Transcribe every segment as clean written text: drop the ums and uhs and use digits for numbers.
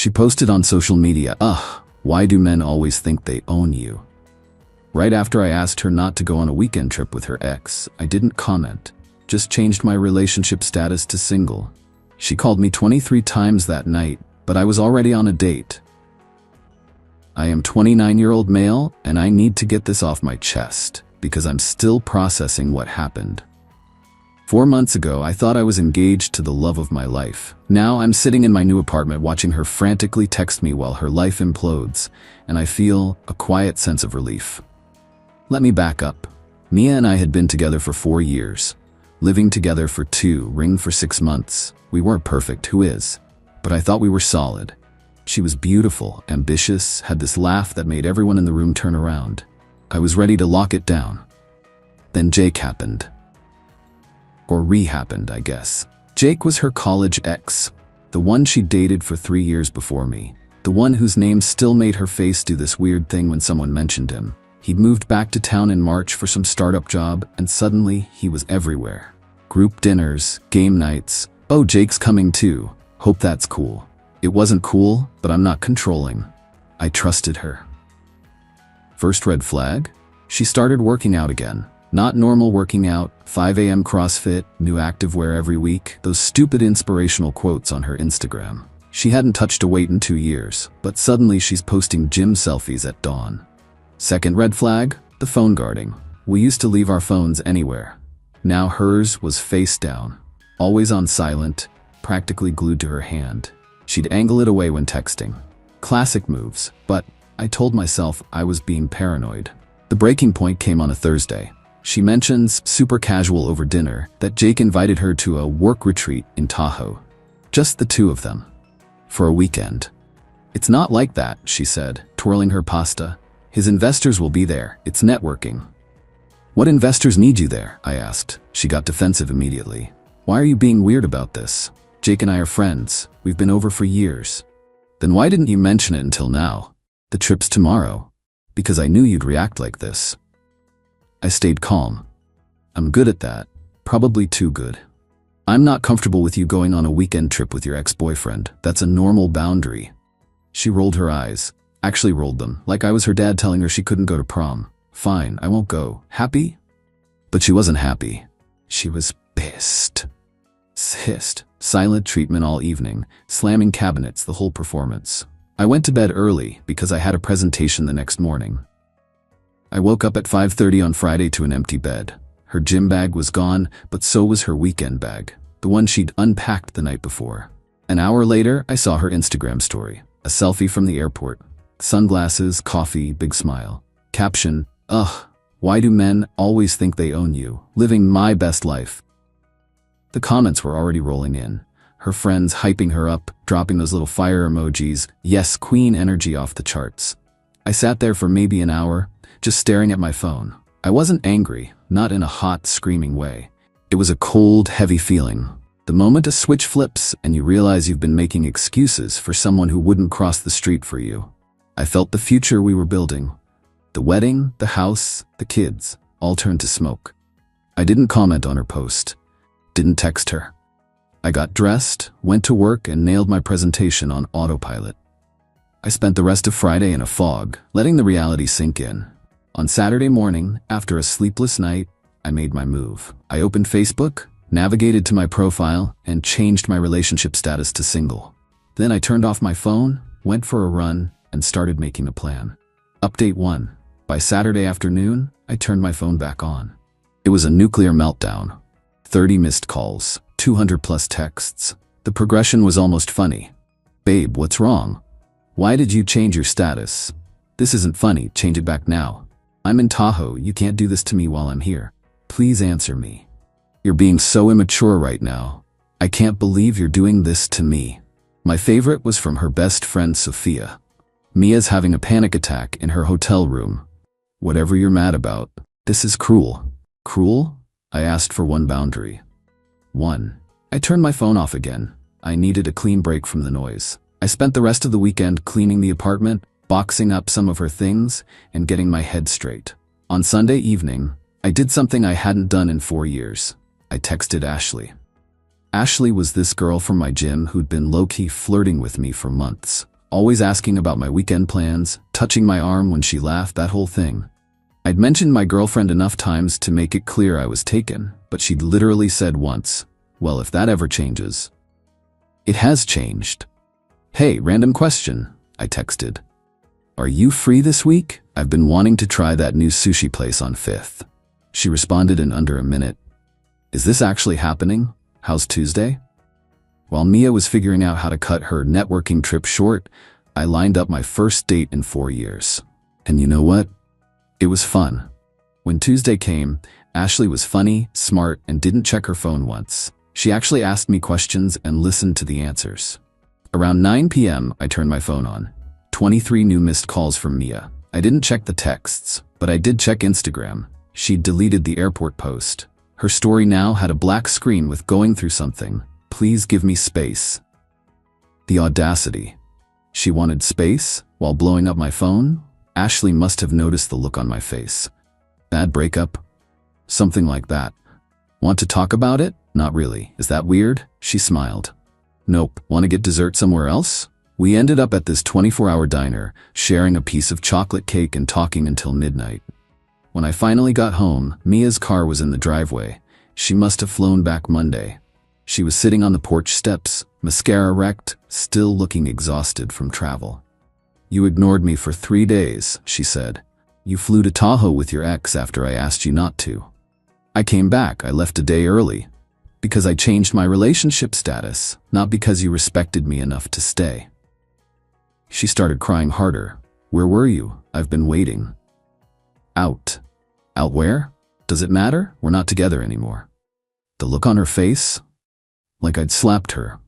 She posted on social media, "Ugh, why do men always think they own you?" Right after I asked her not to go on a weekend trip with her ex, I didn't comment, just changed my relationship status to single. She called me 23 times that night, but I was already on a date. I am 29-year-old male, and I need to get this off my chest, because I'm still processing what happened. 4 months ago, I thought I was engaged to the love of my life. Now I'm sitting in my new apartment watching her frantically text me while her life implodes, and I feel a quiet sense of relief. Let me back up. Mia and I had been together for 4 years, living together for 2, ring for 6 months. We weren't perfect, who is? But I thought we were solid. She was beautiful, ambitious, had this laugh that made everyone in the room turn around. I was ready to lock it down. Then Jake happened. Or re-happened, I guess. Jake was her college ex, the one she dated for 3 years before me, the one whose name still made her face do this weird thing when someone mentioned him. He'd moved back to town in March for some startup job, and suddenly he was everywhere. Group dinners, game nights. "Oh, Jake's coming too. Hope that's cool." It wasn't cool, but I'm not controlling. I trusted her. First red flag? She started working out again. Not normal working out, 5 a.m. CrossFit, new activewear every week, those stupid inspirational quotes on her Instagram. She hadn't touched a weight in 2 years, but suddenly she's posting gym selfies at dawn. Second red flag? The phone guarding. We used to leave our phones anywhere. Now hers was face down, always on silent, practically glued to her hand. She'd angle it away when texting. Classic moves, but I told myself I was being paranoid. The breaking point came on a Thursday. She mentions, super casual over dinner, that Jake invited her to a work retreat in Tahoe. Just the two of them. For a weekend. "It's not like that," she said, twirling her pasta. "His investors will be there. It's networking." "What investors need you there?" I asked. She got defensive immediately. "Why are you being weird about this? Jake and I are friends. We've been over for years." "Then why didn't you mention it until now?" "The trip's tomorrow." "Because I knew you'd react like this." I stayed calm. "I'm good at that. Probably too good. I'm not comfortable with you going on a weekend trip with your ex-boyfriend. That's a normal boundary." She rolled her eyes. Actually rolled them, like I was her dad telling her she couldn't go to prom. "Fine, I won't go. Happy?" But she wasn't happy. She was pissed. Hissed. Silent treatment all evening, slamming cabinets the whole performance. I went to bed early because I had a presentation the next morning. I woke up at 5:30 on Friday to an empty bed. Her gym bag was gone, but so was her weekend bag, the one she'd unpacked the night before. An hour later, I saw her Instagram story, a selfie from the airport. Sunglasses, coffee, big smile. Caption, "Ugh, why do men always think they own you? Living my best life." The comments were already rolling in. Her friends hyping her up, dropping those little fire emojis. Yes, queen energy off the charts. I sat there for maybe an hour, just staring at my phone. I wasn't angry, not in a hot, screaming way. It was a cold, heavy feeling. The moment a switch flips and you realize you've been making excuses for someone who wouldn't cross the street for you. I felt the future we were building. The wedding, the house, the kids, all turned to smoke. I didn't comment on her post. Didn't text her. I got dressed, went to work, and nailed my presentation on autopilot. I spent the rest of Friday in a fog, letting the reality sink in. On Saturday morning, after a sleepless night, I made my move. I opened Facebook, navigated to my profile, and changed my relationship status to single. Then I turned off my phone, went for a run, and started making a plan. Update 1. By Saturday afternoon, I turned my phone back on. It was a nuclear meltdown. 30 missed calls, 200 plus texts. The progression was almost funny. "Babe, what's wrong? Why did you change your status? This isn't funny, change it back now. I'm in Tahoe, you can't do this to me while I'm here. Please answer me. You're being so immature right now. I can't believe you're doing this to me." My favorite was from her best friend Sophia. "Mia's having a panic attack in her hotel room. Whatever you're mad about, this is cruel." Cruel? I asked for one boundary. 1. I turned my phone off again. I needed a clean break from the noise. I spent the rest of the weekend cleaning the apartment, boxing up some of her things, and getting my head straight. On Sunday evening, I did something I hadn't done in 4 years. I texted Ashley. Ashley was this girl from my gym who'd been low-key flirting with me for months. always asking about my weekend plans, touching my arm when she laughed, that whole thing. I'd mentioned my girlfriend enough times to make it clear I was taken, but she'd literally said once, "Well, if that ever changes." It has changed. "Hey, random question," I texted. "Are you free this week? I've been wanting to try that new sushi place on 5th. She responded in under a minute. "Is this actually happening? How's Tuesday?" While Mia was figuring out how to cut her networking trip short, I lined up my first date in 4 years. And you know what? It was fun. When Tuesday came, Ashley was funny, smart, and didn't check her phone once. She actually asked me questions and listened to the answers. Around 9 p.m., I turned my phone on. 23 new missed calls from Mia. I didn't check the texts, but I did check Instagram. She'd deleted the airport post. Her story now had a black screen with "going through something. Please give me space." The audacity. She wanted space while blowing up my phone? Ashley must have noticed the look on my face. Bad breakup? Something like that. Want to talk about it? Not really. Is that weird? She smiled. Nope. Want to get dessert somewhere else? We ended up at this 24-hour diner, sharing a piece of chocolate cake and talking until midnight. When I finally got home, Mia's car was in the driveway. She must have flown back Monday. She was sitting on the porch steps, mascara wrecked, still looking exhausted from travel. "You ignored me for 3 days," she said. "You flew to Tahoe with your ex after I asked you not to." "I came back. I left a day early. Because I changed my relationship status, not because you respected me enough to stay." She started crying harder. "Where were you? I've been waiting." "Out." "Out where? Does it matter? We're not together anymore." The look on her face? Like I'd slapped her.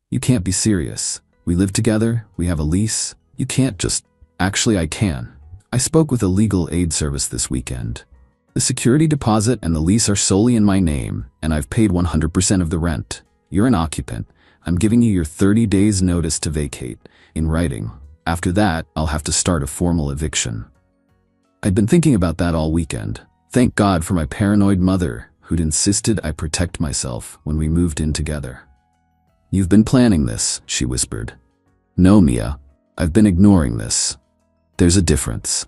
"You can't be serious. We live together, we have a lease. You can't just..." "Actually, I can. I spoke with a legal aid service this weekend. The security deposit and the lease are solely in my name, and I've paid 100% of the rent. You're an occupant. I'm giving you your 30 days notice to vacate, in writing. After that, I'll have to start a formal eviction." I'd been thinking about that all weekend. Thank God for my paranoid mother, who'd insisted I protect myself when we moved in together. "You've been planning this," she whispered. "No, Mia. I've been ignoring this. There's a difference."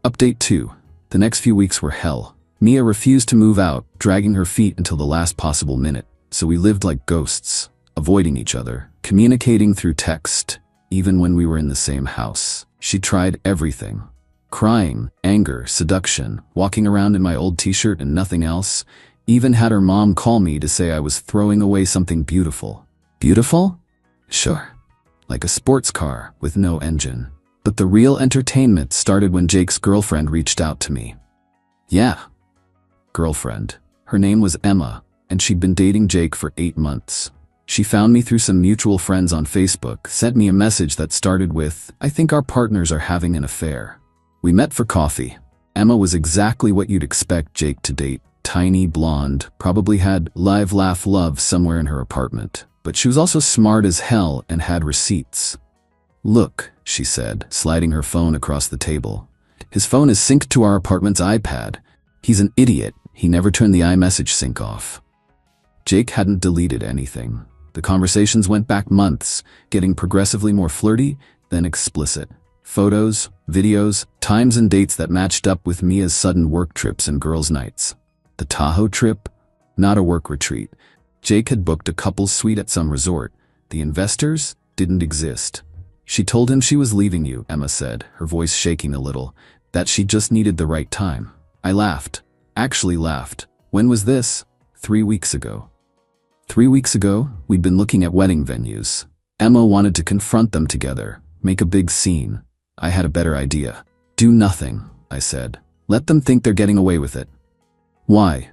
Update 2. The next few weeks were hell. Mia refused to move out, dragging her feet until the last possible minute, so we lived like ghosts, avoiding each other, communicating through text, even when we were in the same house. She tried everything. Crying, anger, seduction, walking around in my old t-shirt and nothing else, even had her mom call me to say I was throwing away something beautiful. Beautiful? Sure. Like a sports car with no engine. But the real entertainment started when Jake's girlfriend reached out to me. Yeah. Girlfriend. Her name was Emma, and she'd been dating Jake for 8 months. She found me through some mutual friends on Facebook, sent me a message that started with, "I think our partners are having an affair." We met for coffee. Emma was exactly what you'd expect Jake to date. Tiny, blonde, probably had Live Laugh Love somewhere in her apartment. But she was also smart as hell and had receipts. "Look," she said, sliding her phone across the table. "His phone is synced to our apartment's iPad. He's an idiot. He never turned the iMessage sync off." Jake hadn't deleted anything. The conversations went back months, getting progressively more flirty, then explicit. Photos, videos, times and dates that matched up with Mia's sudden work trips and girls' nights. The Tahoe trip? Not a work retreat. Jake had booked a couple's suite at some resort. The investors didn't exist. "She told him she was leaving you," Emma said, her voice shaking a little, "that she just needed the right time." I laughed. Actually laughed. When was this? 3 weeks ago. 3 weeks ago, we'd been looking at wedding venues. Emma wanted to confront them together, make a big scene. I had a better idea. "Do nothing," I said. "Let them think they're getting away with it." "Why?"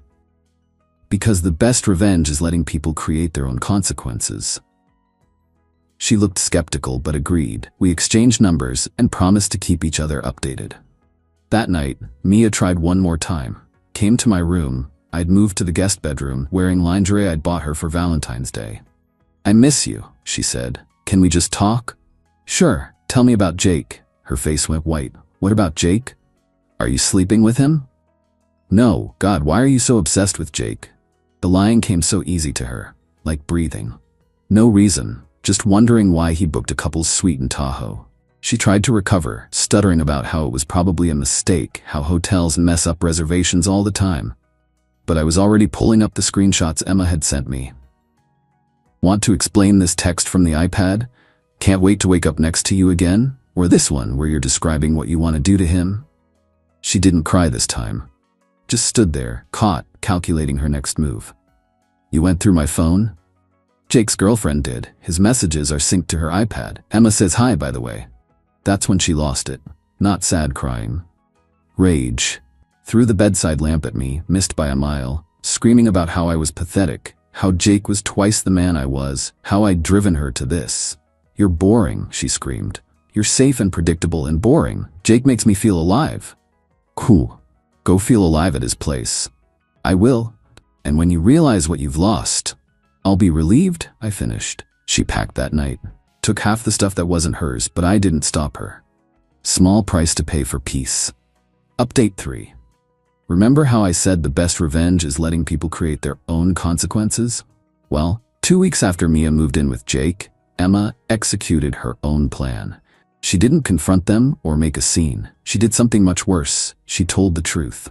"Because the best revenge is letting people create their own consequences." She looked skeptical but agreed. We exchanged numbers and promised to keep each other updated. That night, Mia tried one more time. Came to my room. I'd moved to the guest bedroom, wearing lingerie I'd bought her for Valentine's Day. "I miss you," she said. "Can we just talk?" "Sure. Tell me about Jake." Her face went white. "What about Jake? Are you sleeping with him?" "No. God, why are you so obsessed with Jake?" The lying came so easy to her, like breathing. "No reason. just wondering why he booked a couple's suite in Tahoe. She tried to recover, stuttering about how it was probably a mistake, how hotels mess up reservations all the time. But I was already pulling up the screenshots Emma had sent me. Want to explain this text from the iPad? Can't wait to wake up next to you again? Or this one where you're describing what you want to do to him? She didn't cry this time. Just stood there, caught, calculating her next move. You went through my phone? Jake's girlfriend did. His messages are synced to her iPad. Emma says hi, by the way. That's when she lost it. Not sad crying. Rage. Threw the bedside lamp at me, missed by a mile, screaming about how I was pathetic, how Jake was twice the man I was, how I'd driven her to this. You're boring, she screamed. You're safe and predictable and boring. Jake makes me feel alive. Cool. Go feel alive at his place. I will. And when you realize what you've lost, I'll be relieved, I finished. She packed that night. Took half the stuff that wasn't hers, but I didn't stop her. Small price to pay for peace. Update 3. Remember how I said the best revenge is letting people create their own consequences? Well, 2 weeks after Mia moved in with Jake, Emma executed her own plan. She didn't confront them or make a scene. She did something much worse. She told the truth.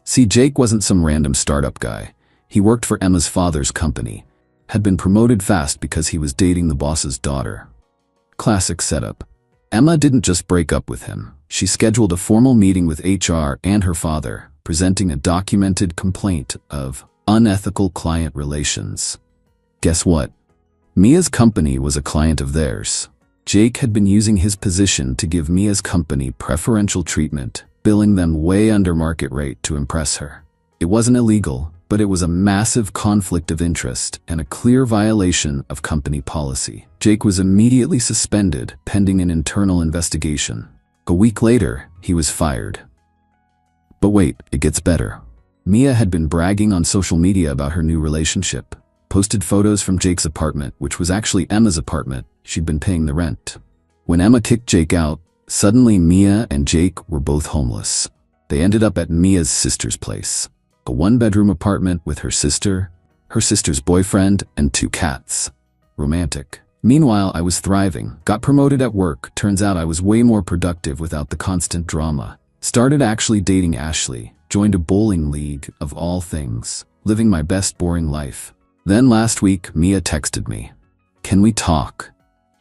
See, Jake wasn't some random startup guy. He worked for Emma's father's company. Had been promoted fast because he was dating the boss's daughter. Classic setup. Emma didn't just break up with him. She scheduled a formal meeting with HR and her father, presenting a documented complaint of unethical client relations. Guess what? Mia's company was a client of theirs. Jake had been using his position to give Mia's company preferential treatment, billing them way under market rate to impress her. It wasn't illegal, but it was a massive conflict of interest and a clear violation of company policy. Jake was immediately suspended, pending an internal investigation. A week later, he was fired. But wait, it gets better. Mia had been bragging on social media about her new relationship. Posted photos from Jake's apartment, which was actually Emma's apartment. She'd been paying the rent. When Emma kicked Jake out, suddenly Mia and Jake were both homeless. They ended up at Mia's sister's place. A one-bedroom apartment with her sister's boyfriend, and 2 cats. Romantic. Meanwhile, I was thriving. Got promoted at work. Turns out I was way more productive without the constant drama. Started actually dating Ashley. Joined a bowling league, of all things. Living my best boring life. Then last week, Mia texted me. Can we talk?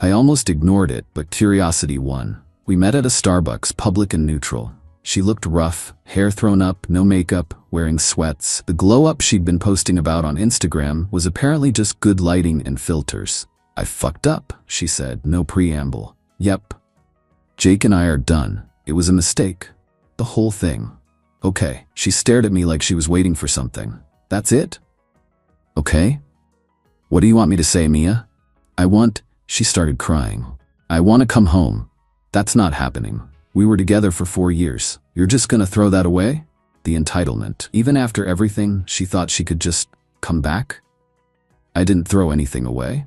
I almost ignored it, but curiosity won. We met at a Starbucks, public and neutral. She looked rough, hair thrown up, no makeup, wearing sweats. The glow-up she'd been posting about on Instagram was apparently just good lighting and filters. I fucked up, she said, no preamble. Yep. Jake and I are done. It was a mistake. The whole thing. Okay. She stared at me like she was waiting for something. That's it? Okay. What do you want me to say, Mia? She started crying. I want to come home. That's not happening. We were together for 4 years. You're just gonna throw that away? The entitlement. Even after everything, she thought she could just come back? I didn't throw anything away.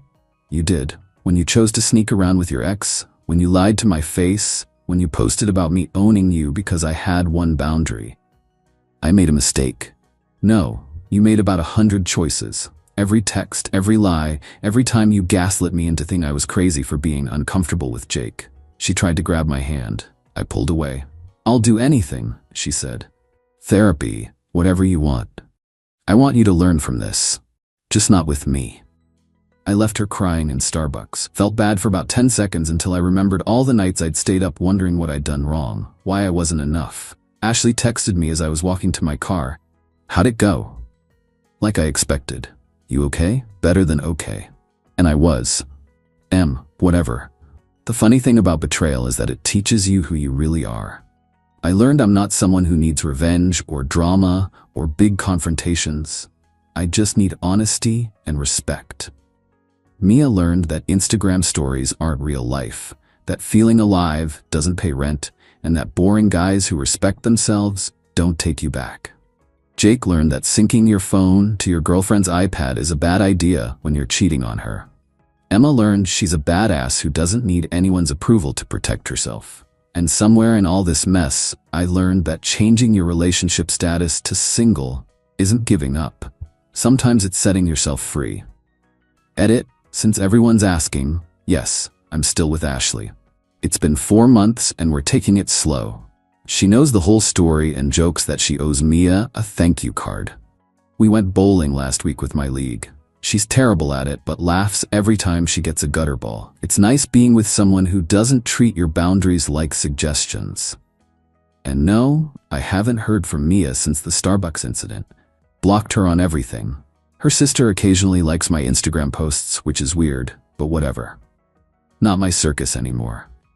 You did. When you chose to sneak around with your ex, when you lied to my face, when you posted about me owning you because I had one boundary. I made a mistake. No, you made about 100 choices. Every text, every lie, every time you gaslit me into thinking I was crazy for being uncomfortable with Jake. She tried to grab my hand. I pulled away. I'll do anything, she said. Therapy, whatever you want. I want you to learn from this. Just not with me. I left her crying in Starbucks. Felt bad for about 10 seconds until I remembered all the nights I'd stayed up wondering what I'd done wrong, why I wasn't enough. Ashley texted me as I was walking to my car. How'd it go? Like I expected. You okay? Better than okay. And I was. Whatever. The funny thing about betrayal is that it teaches you who you really are. I learned I'm not someone who needs revenge or drama or big confrontations. I just need honesty and respect. Mia learned that Instagram stories aren't real life, that feeling alive doesn't pay rent, and that boring guys who respect themselves don't take you back. Jake learned that syncing your phone to your girlfriend's iPad is a bad idea when you're cheating on her. Emma learned she's a badass who doesn't need anyone's approval to protect herself. And somewhere in all this mess, I learned that changing your relationship status to single isn't giving up. Sometimes it's setting yourself free. Edit, Since everyone's asking, yes, I'm still with Ashley. It's been 4 months and we're taking it slow. She knows the whole story and jokes that she owes Mia a thank you card. We went bowling last week with my league. She's terrible at it but laughs every time she gets a gutter ball. It's nice being with someone who doesn't treat your boundaries like suggestions. And no, I haven't heard from Mia since the Starbucks incident. Blocked her on everything. Her sister occasionally likes my Instagram posts, which is weird, but whatever. Not my circus anymore.